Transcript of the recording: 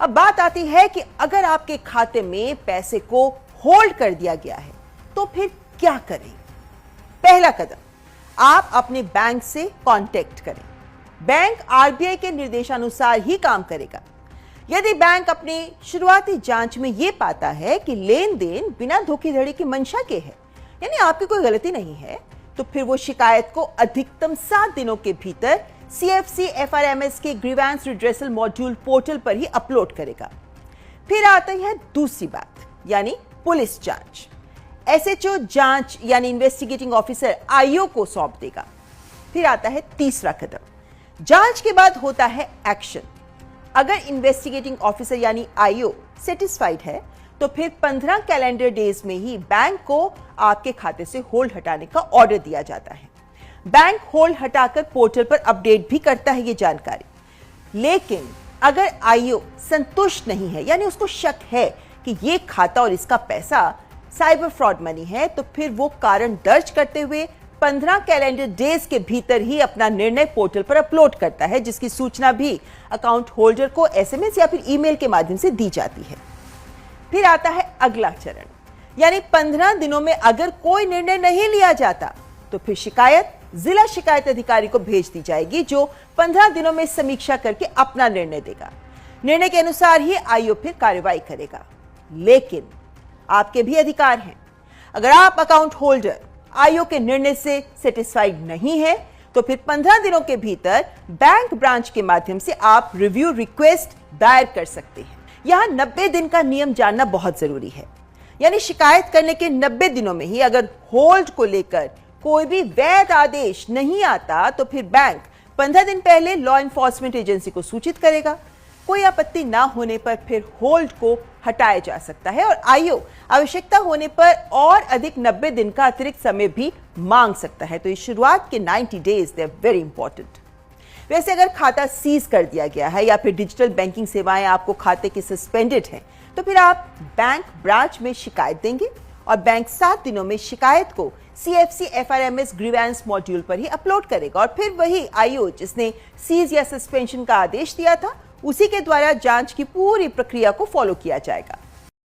अब बात आती है कि अगर आपके खाते में पैसे को होल्ड कर दिया गया है तो फिर क्या करें। पहला कदम, आप अपने बैंक से कांटेक्ट करें। बैंक आरबीआई के निर्देशानुसार ही काम करेगा। यदि बैंक अपनी शुरुआती जांच में यह पाता है कि लेन देन बिना धोखाधड़ी की मंशा के है, यानी आपकी कोई गलती नहीं है, तो फिर वो शिकायत को अधिकतम 7 दिनों के भीतर CFC FRMS के ग्रीवेंस रिड्रेसल मॉड्यूल पोर्टल पर ही अपलोड करेगा। फिर आती है दूसरी बात, यानी पुलिस जांच। SHO जांच यानी इन्वेस्टिगेटिंग ऑफिसर IO को सौंप देगा। फिर आता है तीसरा कदम, जांच के बाद होता है एक्शन। अगर इन्वेस्टिगेटिंग ऑफिसर यानी IO सेटिस्फाइड है तो फिर 15 कैलेंडर डेज में ही बैंक को आपके खाते से होल्ड हटाने का ऑर्डर दिया जाता है। बैंक होल्ड हटाकर पोर्टल पर अपडेट भी करता है ये जानकारी। लेकिन अगर IO संतुष्ट नहीं है, यानी उसको शक है कि ये खाता और इसका पैसा साइबर फ्रॉड मनी है, तो फिर वो कारण दर्ज करते हुए 15 कैलेंडर डेज के भीतर ही अपना निर्णय पोर्टल पर अपलोड करता है, जिसकी सूचना भी अकाउंट होल्डर को SMS या फिर ईमेल के माध्यम से दी जाती है। फिर आता है अगला चरण, यानी 15 दिनों में अगर कोई निर्णय नहीं लिया जाता तो फिर शिकायत जिला शिकायत अधिकारी को भेज दी जाएगी, जो 15 दिनों में समीक्षा करके अपना निर्णय देगा। निर्णय के अनुसार ही IO फिर कार्रवाई करेगा। लेकिन आपके भी अधिकार हैं। अगर आप अकाउंट होल्डर IO के निर्णय से सेटिस्फाइड नहीं है तो फिर 15 दिनों के भीतर बैंक ब्रांच के माध्यम से आप रिव्यू रिक्वेस्ट दायर कर सकते हैं। यहां 90 दिन का नियम जानना बहुत जरूरी है, यानी शिकायत करने के 90 दिनों में ही अगर होल्ड को लेकर कोई भी वैध आदेश नहीं आता तो फिर बैंक 15 दिन पहले लॉ एनफोर्समेंट एजेंसी को सूचित करेगा। कोई आपत्ति ना होने पर फिर होल्ड को हटाया जा सकता है और IO आवश्यकता होने पर और अधिक 90 दिन का अतिरिक्त समय भी मांग सकता है। तो इस शुरुआत के 90 days they are very important. वैसे अगर खाता सीज कर दिया गया है या फिर डिजिटल बैंकिंग सेवाएं आपको खाते की सस्पेंडेड हैं, तो फिर आप बैंक ब्रांच में शिकायत देंगे और बैंक 7 दिनों में शिकायत को CFC FRMS ग्रीवेंस मॉड्यूल पर ही अपलोड करेगा और फिर वही IO जिसने सीज या सस्पेंशन का आदेश दिया था, उसी के द्वारा जांच की पूरी प्रक्रिया को फॉलो किया जाएगा।